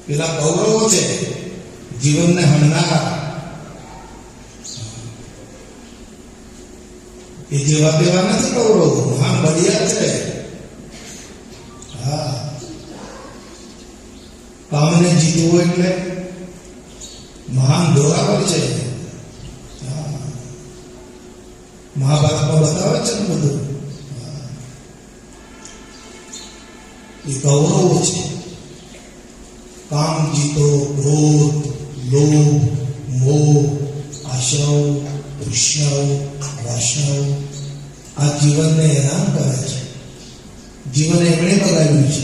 પેલા કૌરવો છે, જીવનને હણનારા. એ જેવા તેવા નથી કૌરવો, મહાન બળિયા છે. હા, કામને જીતવું એટલે મહાન જોરાવર છે. મહાભારતમાં બતાવે છે ને બધું. એ કૌરવો છે. કામ જીતો, ક્રોધ, લોભ, મોહ, આશાઓ, તૃષ્ણાઓ, વાસનાઓ આ જીવનને હેરાન કરે છે. જીવન એમણે બગાડ્યું છે.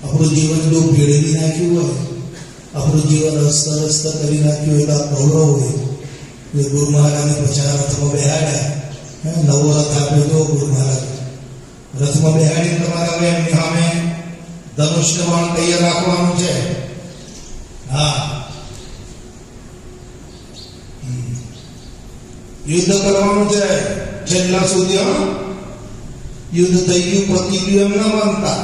આપણું જીવન જો ભેળવી નાખ્યું હોય, આપણું જીવન અસ્ત કરી નાખ્યું હોય તો આ કૌરવ હોય. જે ગુરુ મહારાજને 50 રથમાં બેહાડ્યા, નવો રથ આપ્યો તો ગુરુ મહારાજ રથમાં બેહાડીને તમારે હવે એમની સામે ધનુષ્ય બાણ તૈયાર રાખવાનું છે. હા, યુદ્ધ કરવાનું છે છેલ્લા સુધી. યુદ્ધ થઈ ગયું, પતી ગયું એમ ના માનતા.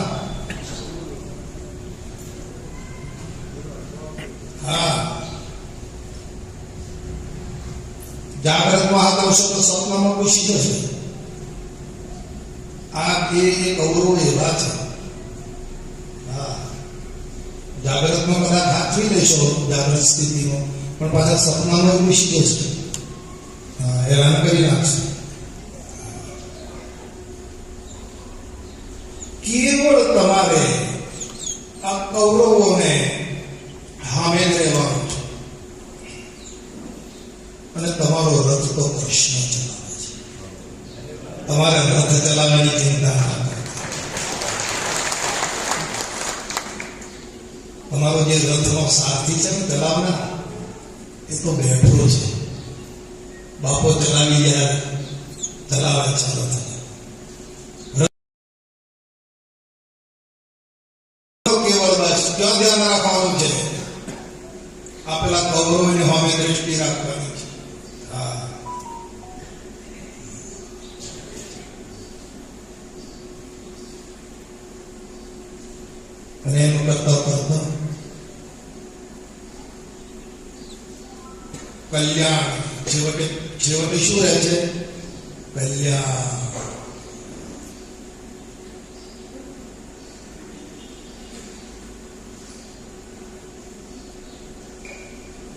હા, જાગ્રતમાં હાથ આવશે તો સપનામાં ઘૂસી જશે. આ એ કૌરવો એવા છે. જાગ્રતમાં કદાચ હાથવી લેશો જાગ્રત સ્થિતિમાં, પણ પાછા સપનામાં ઘૂસી જશે. હેરાન કરી નાખશે. કેવળ તમારે આ કૌરવોને સામે રહેવાનું છે અને તમારો રથ તો કૃષ્ણ ચલાવે છે. તમારે રથ ચલાવવાની ચિંતા ના કરો. તમારો જે રથનો સારથી છે ને ચલાવનાર, એ તો બેઠો છે. બાપો ચલાવી જાય, ચલાવે ચાલો કેવળ બસ ક્યાં ધ્યાન રાખવાનું છે? આ પેલા કૌરવોને સામે દ્રષ્ટિ રાખવાની છે. હા, અને એનું કરતા કરતા કલ્યાણ છેવટે શું રહે છે? કલ્યાણ.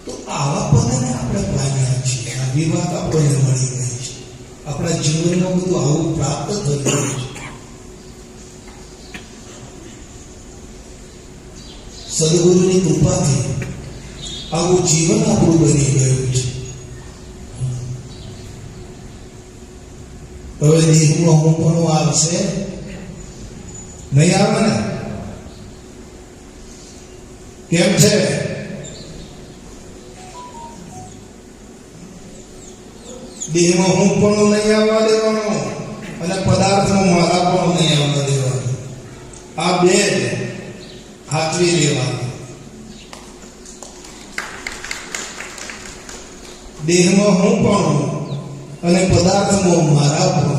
તો આવા પદને આપણે પામ્યા છીએ. આવી વાત આપણને મળી ગઈ છે. આપણા જીવનમાં બધું આવું પ્રાપ્ત થઈ ગયું છે. સદગુરુની કૃપાથી આવું જીવન આપણું બની ગયું છે. હવે દેહમાં હું પણ આવશે નહીં? આવે ને? કેમ છે? દેહમાં હું પણ નહીં આવવા દેવાનું અને પદાર્થમાં મારા પણ નહીં આવવા દેવાનું. આ બે હાથવી લેવાનું. દેહમાં હું પણ અને પદાર્થમાં મારા પણ.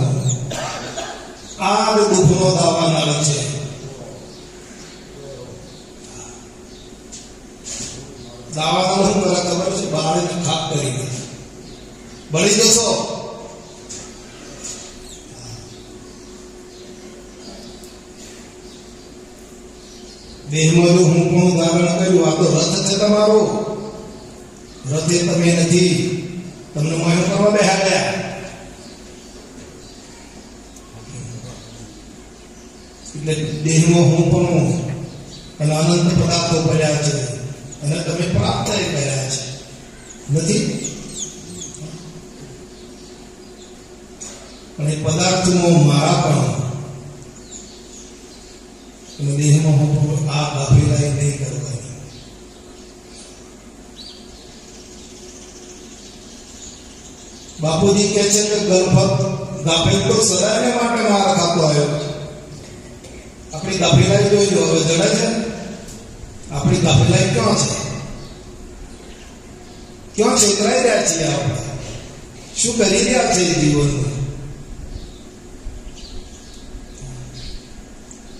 આ દુઃખનો દાવાનળ છે. દાવાનળ શું કરે ખબર છે? બાળને ખાપ કરી દે. બળી જશો. દેહમાં જો હું પણ ધારણ કર્યું, આ તો રથ છે તમારો. રથ એ તમે નથી. તમને મોહ કરવા બેહાડ્યા. એટલે દેહમાં હું પણ અને અનંત પદાર્થો પડ્યા છે અને તમે પ્રાપ્ત કર્યા છે નથી. અને પદાર્થમાં મારા પણ અને દેહમાં હું પણ આ ગાફેલાઈ નહીં કરવાની. બાપુજી કહે છે કે ગાફેલ તો સદાયને માટે માર ખાતો આવ્યો. આપણી ગાફેલાઈ જોઈ લો, હવે જડે છે આપણી ગાફેલાઈ ક્યાં છે? ક્યાં છેતરાઈ રહ્યા છીએ આપણે? શું કરી રહ્યા છે જીવનમાં?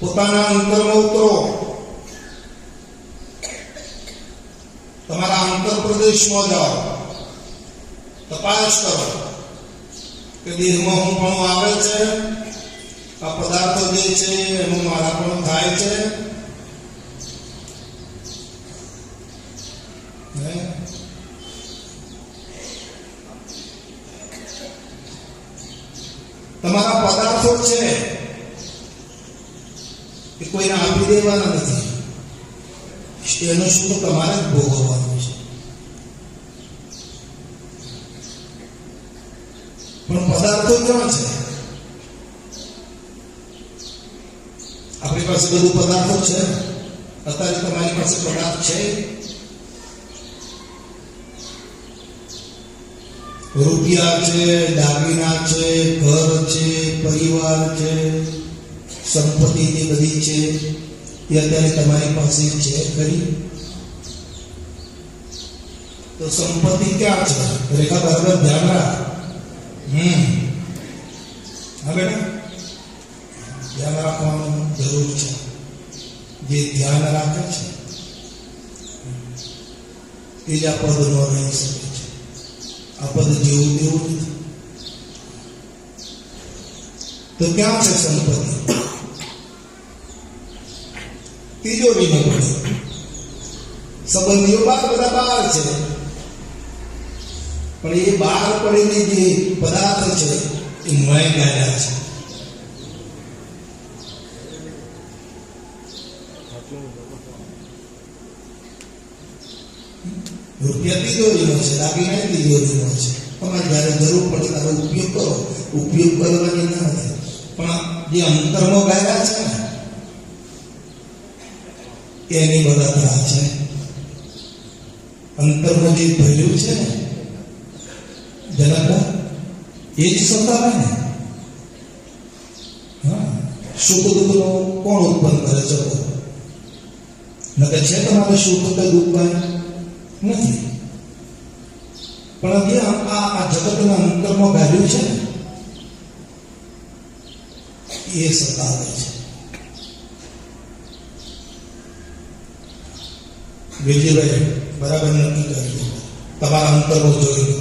પોતાના અંતરમાં ઉતરો, તમારા અંતર પ્રદેશમાં જાઓ, તપાસ કરો કે દેહમાં હું પણ આવે છે, આ પદાર્થો જે છે એનું મારા પણ થાય છે. તમારા પદાર્થો છે એ કોઈને આપી દેવાના નથી, એનું શું તમારે જ ભોગવવાનું છે. પણ પદાર્થો ક્યાં છે? આપણી પાસે બધું પદાર્થો છે. અત્યારે તમારી પાસે પદાર્થ છે? રૂપિયા છે, દાગીના છે, ઘર છે, પરિવાર છે, સંપત્તિ જે બધી છે એ અત્યારે તમારી પાસે છે ખરી? તો સંપત્તિ ક્યાં છે? રેખા બરાબર ધ્યાન રાખ. હા બેટા, ધ્યાન રાખવાનું જરૂર છે. જે ધ્યાન રાખે છે એ જ આ પદનો રહી શકે છે. આ પદ જેવું તેવું નથી. તો ક્યાં છે સંપત્તિ? તિજોરીમાં પડી. સંબંધીઓ બધા બહાર છે, પણ એ બહાર પડેલી જે પદાર્થ છે એ મય ગાયા છે. રૂપિયા તિજોરીનો છે, દાગીના તિજોરીનો છે. તમારે જ્યારે જરૂર પડે ત્યારે ઉપયોગ કરો. ઉપયોગ કરવાની ના નથી, પણ જે અંતરમાં ગાયા છે ને એની બળતરા છે. અંતરમાં જે ભર્યું છે ને જનક એ જ સતાવે ને. સુખ દુઃખનો કોણ ઉત્પન્ન કરે છે? નકર છે તમારે સુખ કે દુઃખ નથી, પણ જે આ જગતના અંતરમાં ગાળ્યું છે ને એ સતાવે છે. વિજયભાઈ બરાબર નક્કી કરી દો, તમારા અંતરમાં જોઈ લો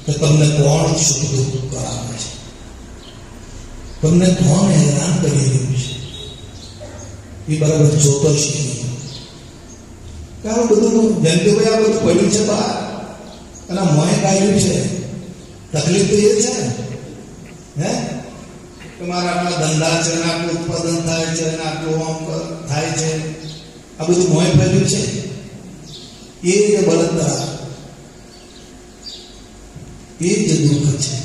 કે તમને કોણ સુખ દુઃખ કરાવે છે, તમને કોણ હેરાન કરી રહ્યું છે એ બરાબર જોતો શીખી. કારણ બધું જયંતિભાઈ આ બધું પડ્યું છે બહાર અને મોય કાઢ્યું છે. તકલીફ તો એ છે ને, તમારા આટલા ધંધા છે ને આટલું ઉત્પાદન થાય છે ને આટલું આમ થાય છે, આ બધું મોય ફેર્યું છે. એ જ બળતરા, એ જ દુઃખ છે.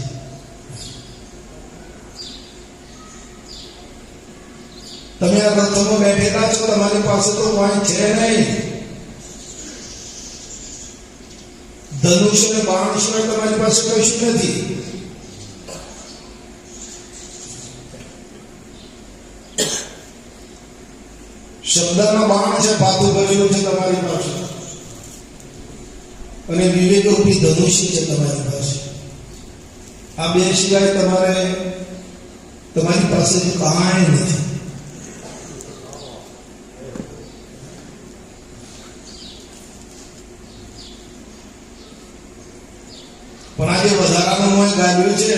તમે આ રથમાં બેઠેલા છો, તમારી પાસે તો મોય છે નહીં. ધનુષ્ય અને બાણ સિવાય તમારી પાસે કશું નથી. શબ્દના બાણ છે, પાતું ભરેલું છે તમારી પાસે, અને વિવેક રૂપી ધનુષ્ય છે તમારી પાસે. આ બે સિવાય તમારી પાસે કાંઈ નથી. પણ આજે વધારાનું મોય ગાળ્યું છે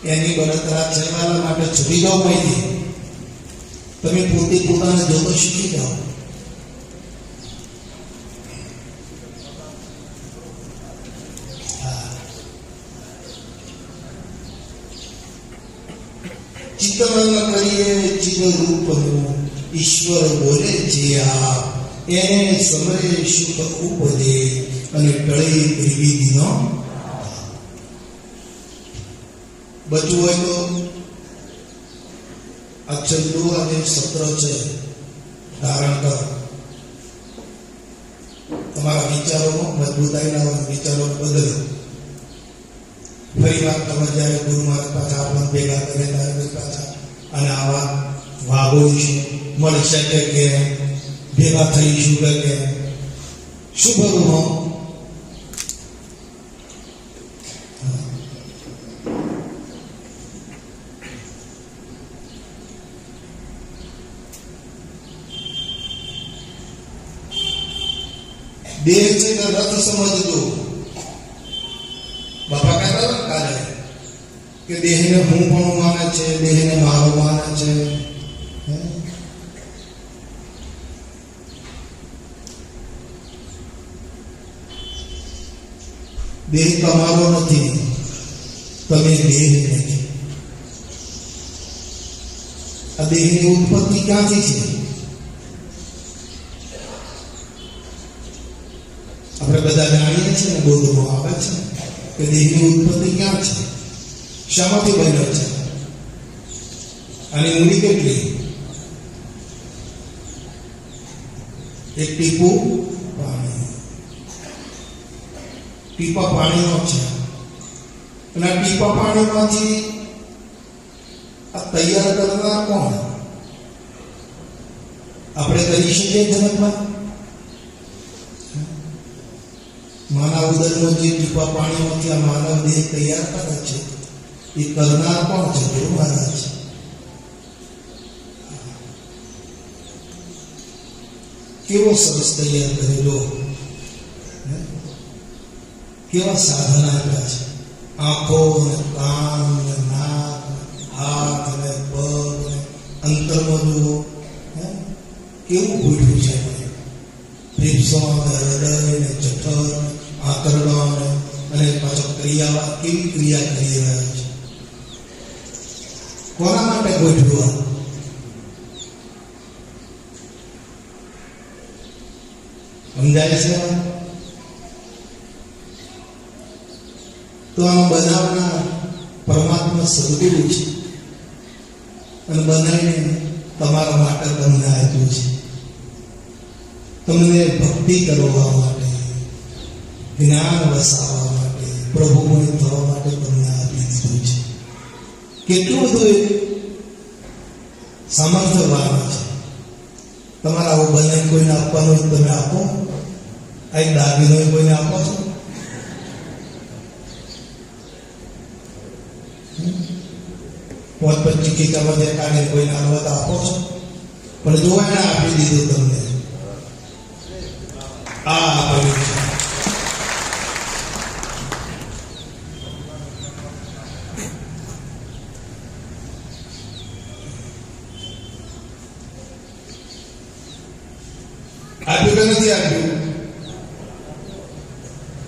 એની બળતરા છે. મારા માટે છૂટી જાઓ મોયથી. તમે પોતે પોતાને જોતો શીખી જાઓ. ચિત્તન કરીએ ચિત્ત રૂપનું ઈશ્વર બોલે જે આપ એને સમરે સુખ ઉપજે અને ટળે ત્રિવિધિનો બચવું હોય તો આ છેલ્લું આજે સત્ર છે ધારણ કરો. તમારા વિચારોમાં મજબૂતાઈ લાવો, વિચારો બદલો. ફરી વાર તમે જ્યારે ગુરુ મહારાજ પાછા આપણને ભેગા કરે ત્યારે પાછા અને આવા વાગોઈશું મળી શકે કે ભેગા થઈશું કે શું કરું હું દેહ છે કે રથ સમજજો. બાપા કહેતા હતા કાલે કે દેહને હું પણ માને છે, દેહને મારો માને છે. દેહ તમારો નથી, તમે દેહ નથી. આ દેહની ઉત્પત્તિ ક્યાંથી છે? આપણે બધા જાણીએ છીએ ને, બોધમાં આવે છે કે દેહની ઉત્પત્તિ ક્યાં છે, શામાંથી બન્યો છે, આની ઊંડી કેટલી? એક ટીપું પાણી, ટીપા પાણીનો છે. અને આ ટીપા પાણીમાંથી આ તૈયાર કરનાર કોણ? આપણે કરી શકીએ જગતમાં? માનવ ઉદરમાં જે ટીપા પાણીમાંથી આ માનવ દેહ તૈયાર કરે છે એ કરનાર કોણ છે? ગુરુ મહારાજ. કેવો સરસ તૈયાર કરેલો, કેવા સાધન આપ્યા છે. આંખો ને કાન ને નાક, હાથ ને પગ ને અંતરમાં જુઓ કેવું ગોઠવ્યું છે. ફેફસો ને હૃદય ને જઠર આંતરડો અને પાછો ક્રિયા, કેવી ક્રિયા કરી રહ્યા છે. કોના માટે ગોઠવ્યું? સમજાય છે? તો આ બનાવના પરમાત્મા સદગુરુ છે અને બનાવીને તમારા માટે તમને આપ્યું છે. તમને ભક્તિ કરવા માટે, જ્ઞાન વસાવવા માટે, પ્રભુમય થવા માટે તમને આપી દીધું છે. કેટલું બધું સામર્થ્યવાન છે. તમારે આવું બનાવી કોઈને આપવાનું હોય તમે આપો. આ એક દાગીનો કોઈને આપો છો? પોત ચિકિત્સામાં જે કાઢે કોઈને આવવા તો આપો છો? પણ જો એને આપી દીધું તમને, આ આપેલું છે. આપ્યું કે નથી આપ્યું?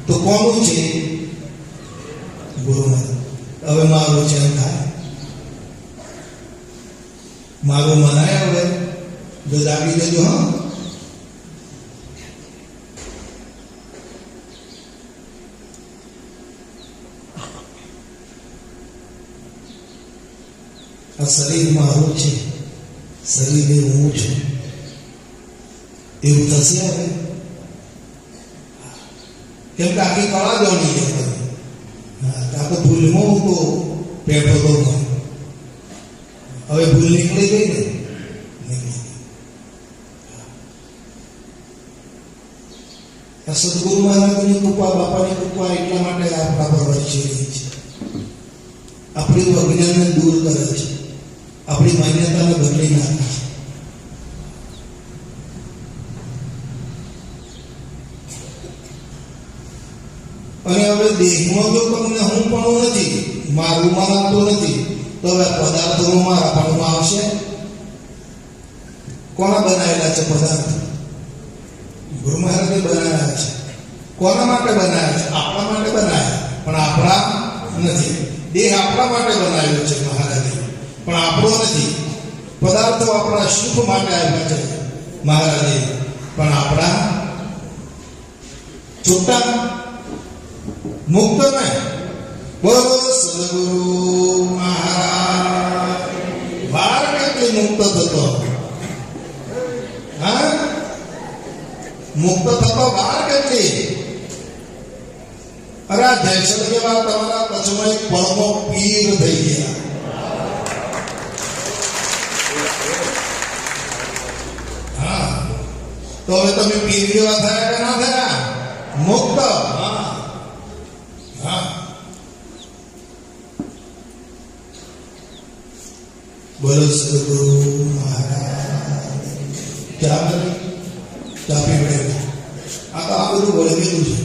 તો કોનું છે? ગુરુ મહારાજ. હવે મારું છે એમ થાય? મારું મનાય? હવે જો દાબી દેજો. હા, આ શરીર મારું છે, શરીર એ હું છું, એવું થશે હવે? કેમ કે આખી કળા જાણી છે. આ તો ભૂલમાં હું તો બેઠો તો હવે ભૂલ નીકળી ગઈ ને. આ સદગુરુ મહારાજની કૃપા, બાપાની કૃપા એટલા માટે આપણા પર વરસી રહી છે. આપણી અજ્ઞાનને દૂર કરે છે, આપણી માન્યતાને બદલી નાખે છે. અને હવે દેહમાં જો તમને હું પણ નથી, મારું માનતું નથી, તો હવે પદાર્થોનું મારા પણ આવશે. કોના બનાવેલા છે પદાર્થ? ગુરુ મહારાજે બનાવ્યા છે. કોના માટે બનાવ્યા છે? આપણા માટે બનાવ્યા, પણ આપણા નથી. દેહ આપણા માટે બનાવ્યો છે મહારાજે. પણ આપણો નથી. પદાર્થો આપણા સુખ માટે આવ્યા છે મહારાજે, પણ આપણા છૂટા મુક્ત ને. બોલો સદગુરુ મહારાજ. વાર કેટલી મુક્ત થતો, હા મુક્ત થતો વાર કેટલી. અરે આ જયસર જેવા તમારા કચ્છમાં એક પળમો પીર થઈ ગયા. હા તો હવે તમે પીર જેવા થયા કે ના થયા? મુક્ત. હા હા બોલો સદગુરુ મહારાજ. ચા પીવડે. આ તો આ બધું વળગેલું છે.